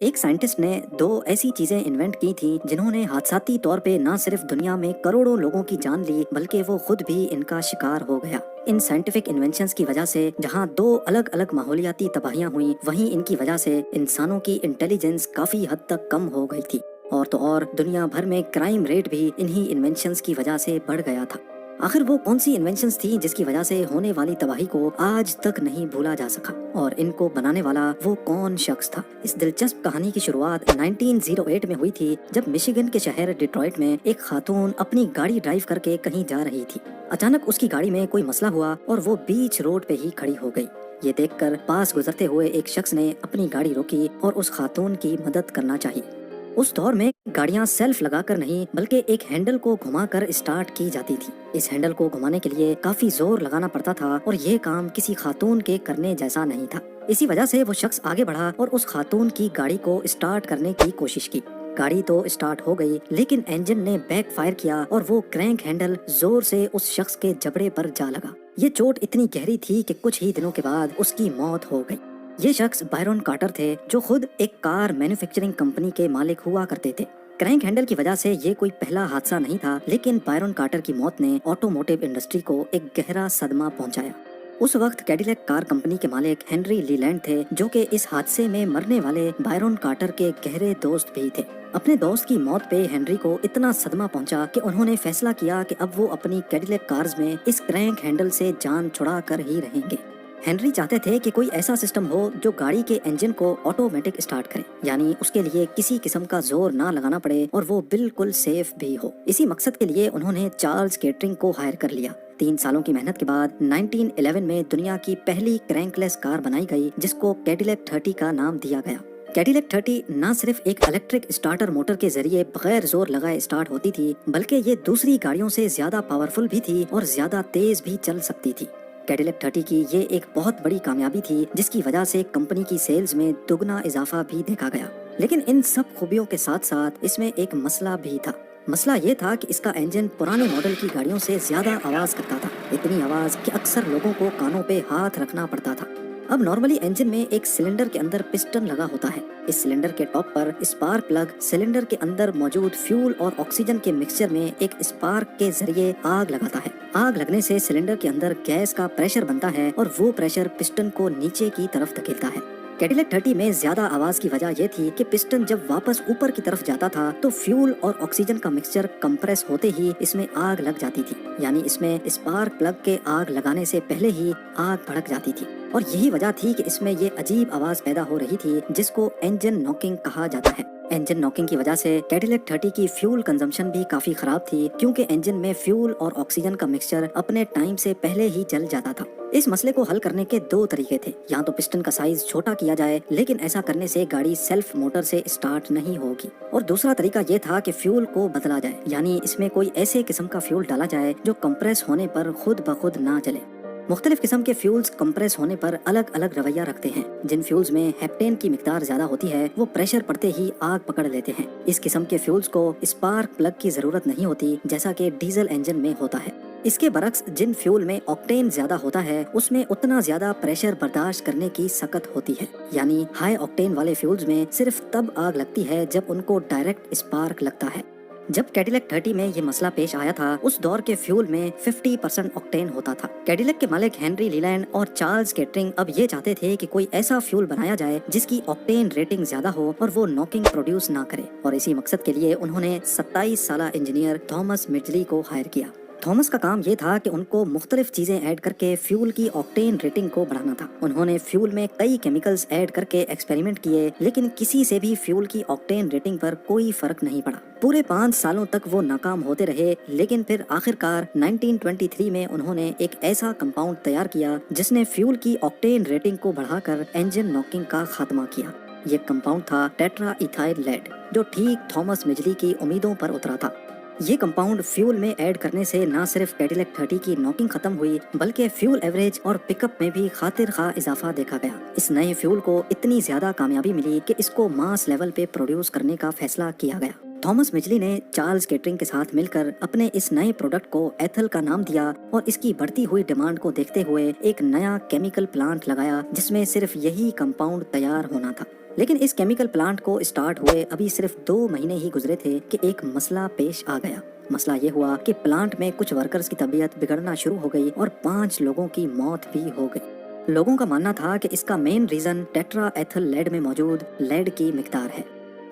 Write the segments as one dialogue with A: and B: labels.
A: एक साइंटिस्ट ने दो ऐसी चीजें इन्वेंट की थी जिन्होंने हादसाती तौर पे न सिर्फ दुनिया में करोड़ों लोगों की जान ली बल्कि वो खुद भी इनका शिकार हो गया। इन साइंटिफिक इन्वेंशंस की वजह से जहां दो अलग अलग माहौलियाती तबाहियां हुई, वहीं इनकी वजह से इंसानों की इंटेलिजेंस काफी हद तक कम हो गई थी। और तो और दुनिया भर में क्राइम रेट भी इन्हीं इन्वेंशंस की वजह से बढ़ गया था। आखिर वो कौन सी इन्वेंशंस थी जिसकी वजह से होने वाली तबाही को आज तक नहीं भूला जा सका, और इनको बनाने वाला वो कौन शख्स था? इस दिलचस्प कहानी की शुरुआत 1908 में हुई थी, जब मिशिगन के शहर डिट्रॉइट में एक खातून अपनी गाड़ी ड्राइव करके कहीं जा रही थी। अचानक उसकी गाड़ी में कोई मसला हुआ और वो बीच रोड पे ही खड़ी हो गई। ये देखकर पास गुजरते हुए एक शख्स ने अपनी गाड़ी रोकी और उस खातून की मदद करना चाहिए। उस दौर में गाड़ियां सेल्फ लगाकर नहीं बल्कि एक हैंडल को घुमाकर स्टार्ट की जाती थी। इस हैंडल को घुमाने के लिए काफी जोर लगाना पड़ता था और ये काम किसी खातून के करने जैसा नहीं था। इसी वजह से वो शख्स आगे बढ़ा और उस खातून की गाड़ी को स्टार्ट करने की कोशिश की। गाड़ी तो स्टार्ट हो गई, लेकिन इंजन ने बैक फायर किया और वो क्रैंक हैंडल जोर से उस शख्स के जबड़े पर जा लगा। ये चोट इतनी गहरी थी कि कुछ ही दिनों के बाद उसकी मौत हो गई। ये शख्स बायरन कार्टर थे, जो खुद एक कार मैन्युफैक्चरिंग कंपनी के मालिक हुआ करते थे। क्रैंक हैंडल की वजह से ये कोई पहला हादसा नहीं था, लेकिन बायरन कार्टर की मौत ने ऑटोमोटिव इंडस्ट्री को एक गहरा सदमा पहुंचाया। उस वक्त कैडिलैक कार कंपनी के मालिक हेनरी लीलैंड थे, जो कि इस हादसे में मरने वाले बायरन कार्टर के गहरे दोस्त भी थे। अपने दोस्त की मौत पे हेनरी को इतना सदमा पहुंचा कि उन्होंने फैसला किया कि अब वो अपनी कैडिलैक कार्स में इस क्रैंक हैंडल से जान छुड़ा कर ही रहेंगे। हेनरी चाहते थे कि कोई ऐसा सिस्टम हो जो गाड़ी के इंजन को ऑटोमेटिक स्टार्ट करे, यानी उसके लिए किसी किस्म का जोर ना लगाना पड़े और वो बिल्कुल सेफ भी हो। इसी मकसद के लिए उन्होंने चार्ल्स केटरिंग को हायर कर लिया। 3 सालों की मेहनत के बाद 1911 में दुनिया की पहली क्रैंकलेस कार बनाई गई, जिसको कैडिलैक 30 का नाम दिया गया। कैडिलैक 30 न सिर्फ एक इलेक्ट्रिक स्टार्टर मोटर के जरिए बगैर जोर लगाए स्टार्ट होती थी, बल्कि ये दूसरी गाड़ियों से ज्यादा पावरफुल भी थी और ज्यादा तेज भी चल सकती थी। कैडिलैक 30 की ये एक बहुत बड़ी कामयाबी थी, जिसकी वजह से कंपनी की सेल्स में दुगना इजाफा भी देखा गया। लेकिन इन सब खूबियों के साथ साथ इसमें एक मसला भी था। मसला ये था कि इसका इंजन पुराने मॉडल की गाड़ियों से ज्यादा आवाज करता था, इतनी आवाज कि अक्सर लोगों को कानों पे हाथ रखना पड़ता था। अब नॉर्मली इंजन में एक सिलेंडर के अंदर पिस्टन लगा होता है। इस सिलेंडर के टॉप पर स्पार्क प्लग सिलेंडर के अंदर मौजूद फ्यूल और ऑक्सीजन के मिक्सचर में एक स्पार्क के जरिए आग लगाता है। आग लगने से सिलेंडर के अंदर गैस का प्रेशर बनता है और वो प्रेशर पिस्टन को नीचे की तरफ धकेलता है। कैडिलैक 30 में ज्यादा आवाज की वजह ये थी कि पिस्टन जब वापस ऊपर की तरफ जाता था तो फ्यूल और ऑक्सीजन का मिक्सचर कंप्रेस होते ही इसमें आग लग जाती थी, यानी इसमें स्पार्क प्लग के आग लगाने से पहले ही आग भड़क जाती थी। और यही वजह थी कि इसमें ये अजीब आवाज पैदा हो रही थी, जिसको इंजन नॉकिंग कहा जाता है। इंजन नॉकिंग की वजह से कैडिलैक 30 की फ्यूल कंजम्पशन भी काफी खराब थी, क्योंकि इंजन में फ्यूल और ऑक्सीजन का मिक्सचर अपने टाइम से पहले ही जल जाता था। इस मसले को हल करने के 2 तरीके थे। या तो पिस्टन का साइज छोटा किया जाए, लेकिन ऐसा करने से गाड़ी सेल्फ मोटर से स्टार्ट नहीं होगी, और दूसरा तरीका ये था कि फ्यूल को बदला जाए, यानी इसमें कोई ऐसे किस्म का फ्यूल डाला जाए जो कंप्रेस होने पर खुद ब खुद ना जले। मुख्तलिफ किस्म के फ्यूल्स कंप्रेस होने पर अलग अलग रवैया रखते हैं। जिन फ्यूल्स में हेप्टेन की मिकदार ज्यादा होती है वो प्रेशर पड़ते ही आग पकड़ लेते हैं। इस किस्म के फ्यूल्स को स्पार्क प्लग की जरूरत नहीं होती, जैसा कि डीजल इंजन में होता है। इसके बरक्स जिन फ्यूल में ऑक्टेन ज्यादा होता है उसमें उतना ज्यादा प्रेशर बर्दाश्त करने की सकत होती है, यानी हाई ऑक्टेन वाले फ्यूल्स में सिर्फ तब आग लगती है जब उनको डायरेक्ट स्पार्क लगता है। जब कैडिलैक 30 में ये मसला पेश आया था, उस दौर के फ्यूल में 50% ऑक्टेन होता था। कैडिलैक के मालिक हेनरी लीलैंड और चार्ल्स केटरिंग अब ये चाहते थे कि कोई ऐसा फ्यूल बनाया जाए जिसकी ऑक्टेन रेटिंग ज्यादा हो और वो नॉकिंग प्रोड्यूस ना करे, और इसी मकसद के लिए उन्होंने 27 साला इंजीनियर थॉमस मिडजली को हायर किया। थॉमस का काम ये था कि उनको मुख्तलिफ चीजें ऐड करके फ्यूल की ऑक्टेन रेटिंग को बढ़ाना था। उन्होंने फ्यूल में कई केमिकल्स ऐड करके एक्सपेरिमेंट किए, लेकिन किसी से भी फ्यूल की ऑक्टेन रेटिंग पर कोई फर्क नहीं पड़ा। पूरे 5 सालों तक वो नाकाम होते रहे, लेकिन फिर आखिरकार 1923 में उन्होंने एक ऐसा कंपाउंड तैयार किया जिसने फ्यूल की ऑक्टेन रेटिंग को बढ़ाकर इंजन नॉकिंग का खात्मा किया। ये कंपाउंड था टेट्रा इथाइल लेड, जो ठीक थॉमस मिडजली की उम्मीदों पर उतरा था। ये कंपाउंड फ्यूल में ऐड करने से न सिर्फ कैडिलैक 30 की नॉकिंग खत्म हुई, बल्कि फ्यूल एवरेज और पिकअप में भी खातिर खा इजाफा देखा गया। इस नए फ्यूल को इतनी ज्यादा कामयाबी मिली कि इसको मास लेवल पे प्रोड्यूस करने का फैसला किया गया। थॉमस मिडजली ने चार्ल्स केटरिंग के साथ मिलकर अपने इस नए प्रोडक्ट को एथल का नाम दिया, और इसकी बढ़ती हुई डिमांड को देखते हुए एक नया केमिकल प्लांट लगाया जिसमें सिर्फ यही कंपाउंड तैयार होना था। लेकिन इस केमिकल प्लांट को स्टार्ट हुए अभी सिर्फ 2 महीने ही गुजरे थे कि एक मसला पेश आ गया। मसला ये हुआ कि प्लांट में कुछ वर्कर्स की तबीयत बिगड़ना शुरू हो गई और 5 लोगों की मौत भी हो गई। लोगों का मानना था कि इसका मेन रीजन टेट्रा एथल लेड में मौजूद लेड की मिकदार है।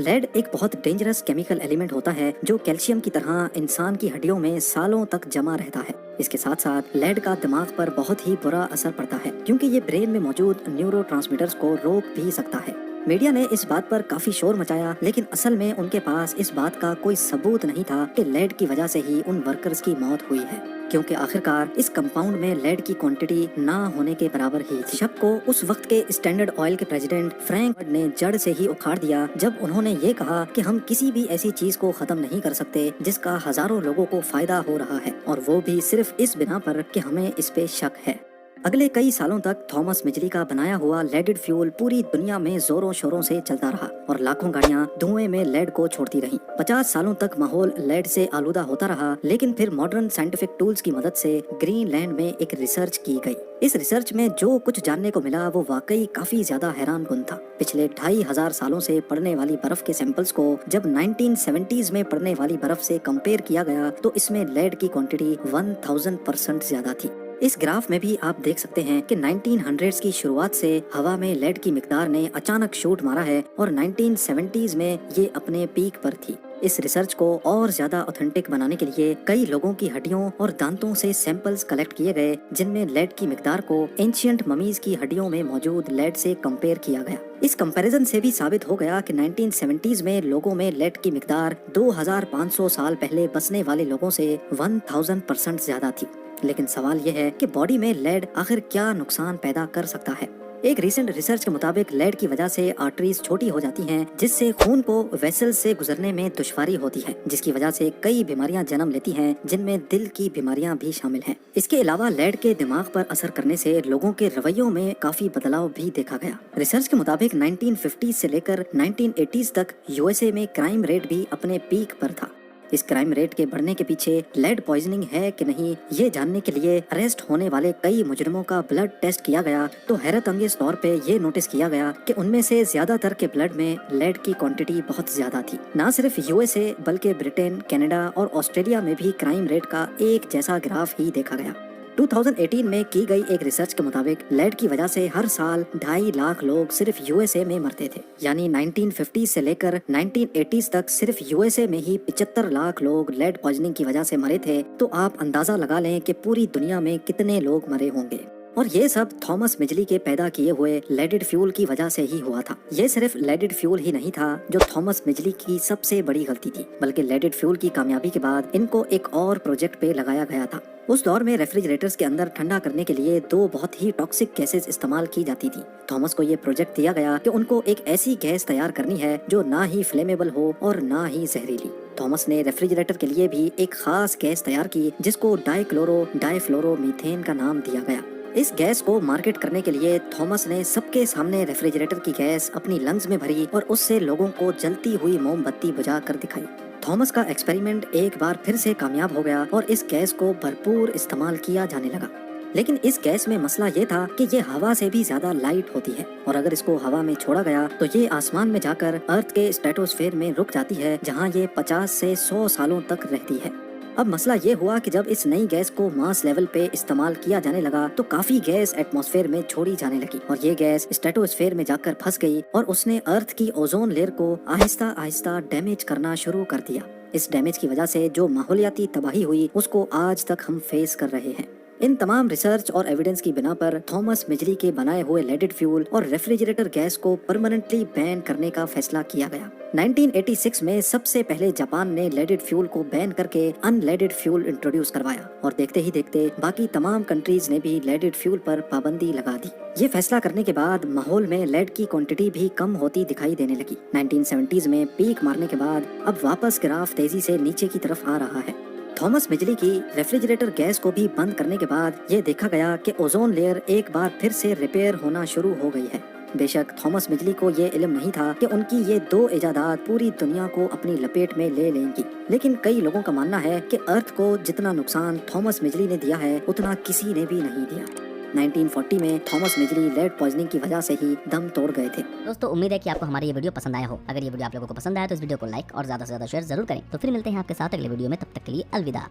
A: लेड एक बहुत डेंजरस केमिकल एलिमेंट होता है जो कैल्शियम की तरह इंसान की हड्डियों में सालों तक जमा रहता है। इसके साथ साथ लेड का दिमाग पर बहुत ही बुरा असर पड़ता है क्योंकि ये ब्रेन में मौजूद न्यूरोट्रांसमीटर्स को रोक भी सकता है। मीडिया ने इस बात पर काफी शोर मचाया, लेकिन असल में उनके पास इस बात का कोई सबूत नहीं था कि लेड की वजह से ही उन वर्कर्स की मौत हुई है, क्योंकि आखिरकार इस कंपाउंड में लेड की क्वांटिटी ना होने के बराबर ही थी। शक को उस वक्त के स्टैंडर्ड ऑयल के प्रेसिडेंट फ्रैंक ने जड़ से ही उखाड़ दिया जब उन्होंने ये कहा कि हम किसी भी ऐसी चीज को खत्म नहीं कर सकते जिसका हजारों लोगों को फायदा हो रहा है, और वो भी सिर्फ इस बिना पर कि हमें इस पे शक है। अगले कई सालों तक थॉमस मिजली का बनाया हुआ लेडेड फ्यूल पूरी दुनिया में जोरों शोरों से चलता रहा और लाखों गाड़ियां धुएं में लेड को छोड़ती रहीं। 50 सालों तक माहौल लेड से आलूदा होता रहा, लेकिन फिर मॉडर्न साइंटिफिक टूल्स की मदद से ग्रीनलैंड में एक रिसर्च की गई। इस रिसर्च में जो कुछ जानने को मिला वो वाकई काफी ज्यादा हैरानकुन था। पिछले 2500 सालों से पड़ने वाली बर्फ के सैंपल्स को जब 1970s में पड़ने वाली बर्फ से कंपेयर किया गया तो इसमें लेड की क्वांटिटी 1000% ज्यादा थी। इस ग्राफ में भी आप देख सकते हैं कि 1900s की शुरुआत से हवा में लेड की मिकदार ने अचानक शूट मारा है और 1970s में ये अपने पीक पर थी। इस रिसर्च को और ज्यादा ऑथेंटिक बनाने के लिए कई लोगों की हड्डियों और दांतों से सैंपल्स कलेक्ट किए गए, जिनमें लेड की मिकदार को एंशिएंट ममीज की हड्डियों में मौजूद लेड से कंपेयर किया गया। इस कंपैरिजन से भी साबित हो गया कि 1970s में लोगों में लेड की मिकदार 2500 साल पहले बसने वाले लोगों से 1000% ज्यादा थी। लेकिन सवाल यह है कि बॉडी में लेड आखिर क्या नुकसान पैदा कर सकता है। एक रीसेंट रिसर्च के मुताबिक लेड की वजह से आर्टरीज छोटी हो जाती हैं, जिससे खून को वेसल से गुजरने में दुश्वारी होती है, जिसकी वजह से कई बीमारियां जन्म लेती हैं, जिनमें दिल की बीमारियां भी शामिल हैं। इसके अलावा लेड के दिमाग पर असर करने से लोगों के रवैयों में काफी बदलाव भी देखा गया। रिसर्च के मुताबिक 1950 से लेकर 1980s तक यूएसए में क्राइम रेट भी अपने पीक पर था। इस क्राइम रेट के बढ़ने के पीछे लेड पॉइजनिंग है कि नहीं, ये जानने के लिए अरेस्ट होने वाले कई मुजरिमों का ब्लड टेस्ट किया गया तो हैरत अंगेज तौर पे ये नोटिस किया गया कि उनमें से ज्यादातर के ब्लड में लेड की क्वांटिटी बहुत ज्यादा थी। ना सिर्फ यूएसए बल्कि ब्रिटेन, कनाडा और ऑस्ट्रेलिया में भी क्राइम रेट का एक जैसा ग्राफ ही देखा गया। 2018 में की गई एक रिसर्च के मुताबिक लेड की वजह से हर साल 2.5 लाख लोग सिर्फ यूएसए में मरते थे। यानी 1950 से लेकर 1980s तक सिर्फ यूएसए में ही 75 लाख लोग लेड पॉइजनिंग की वजह से मरे थे। तो आप अंदाजा लगा लें कि पूरी दुनिया में कितने लोग मरे होंगे। और ये सब थॉमस मिजली के पैदा किए हुए लेडेड फ्यूल की वजह से ही हुआ था। ये सिर्फ लेडेड फ्यूल ही नहीं था जो थॉमस मिजली की सबसे बड़ी गलती थी, बल्कि लेडेड फ्यूल की कामयाबी के बाद इनको एक और प्रोजेक्ट पे लगाया गया था। उस दौर में रेफ्रिजरेटर्स के अंदर ठंडा करने के लिए 2 बहुत ही टॉक्सिक गैसेस इस्तेमाल की जाती थी। थॉमस को ये प्रोजेक्ट दिया गया कि उनको एक ऐसी गैस तैयार करनी है जो ना ही फ्लेमेबल हो और ना ही जहरीली। थॉमस ने रेफ्रिजरेटर के लिए भी एक खास गैस तैयार की जिसको डाइफ्लोरोमीथेन का नाम दिया गया। इस गैस को मार्केट करने के लिए थॉमस ने सबके सामने रेफ्रिजरेटर की गैस अपनी लंग्स में भरी और उससे लोगों को जलती हुई मोमबत्ती बुझा कर दिखाई। थॉमस का एक्सपेरिमेंट एक बार फिर से कामयाब हो गया और इस गैस को भरपूर इस्तेमाल किया जाने लगा। लेकिन इस गैस में मसला ये था कि ये हवा से भी ज्यादा लाइट होती है और अगर इसको हवा में छोड़ा गया तो ये आसमान में जाकर अर्थ के स्ट्रेटोस्फेयर में रुक जाती है, जहाँ ये 50 से 100 सालों तक रहती है। अब मसला ये हुआ कि जब इस नई गैस को मास लेवल पे इस्तेमाल किया जाने लगा तो काफी गैस एटमॉस्फेयर में छोड़ी जाने लगी और ये गैस स्ट्रेटोस्फेयर में जाकर फंस गई और उसने अर्थ की ओजोन लेयर को आहिस्ता आहिस्ता डैमेज करना शुरू कर दिया। इस डैमेज की वजह से जो माहौलियाती तबाही हुई उसको आज तक हम फेस कर रहे हैं। इन तमाम रिसर्च और एविडेंस की बिना पर थॉमस मिजली के बनाए हुए लेडेड फ्यूल और रेफ्रिजरेटर गैस को परमानेंटली बैन करने का फैसला किया गया। 1986 में सबसे पहले जापान ने लेडेड फ्यूल को बैन करके अनलेडेड फ्यूल इंट्रोड्यूस करवाया और देखते ही देखते बाकी तमाम कंट्रीज ने भी लेडेड फ्यूल पर पाबंदी लगा दी। ये फैसला करने के बाद माहौल में लेड की क्वांटिटी भी कम होती दिखाई देने लगी। 1970s में पीक मारने के बाद अब वापस ग्राफ तेजी से नीचे की तरफ आ रहा है। थॉमस मिजली की रेफ्रिजरेटर गैस को भी बंद करने के बाद ये देखा गया कि ओजोन लेयर एक बार फिर से रिपेयर होना शुरू हो गई है। बेशक थॉमस मिजली को ये इल्म नहीं था कि उनकी ये 2 इजादात पूरी दुनिया को अपनी लपेट में ले लेंगी, लेकिन कई लोगों का मानना है कि अर्थ को जितना नुकसान थॉमस मिजली ने दिया है उतना किसी ने भी नहीं दिया। 1940 में थॉमस मिजरी लेड पॉइजनिंग की वजह से ही दम तोड़ गए थे।
B: दोस्तों उम्मीद है कि आपको हमारी ये वीडियो पसंद आया हो। अगर ये वीडियो आप लोगों को पसंद आया तो इस वीडियो को लाइक और ज्यादा से ज्यादा शेयर जरूर करें। तो फिर मिलते हैं आपके साथ अगले वीडियो में, तब तक के लिए अलविदा।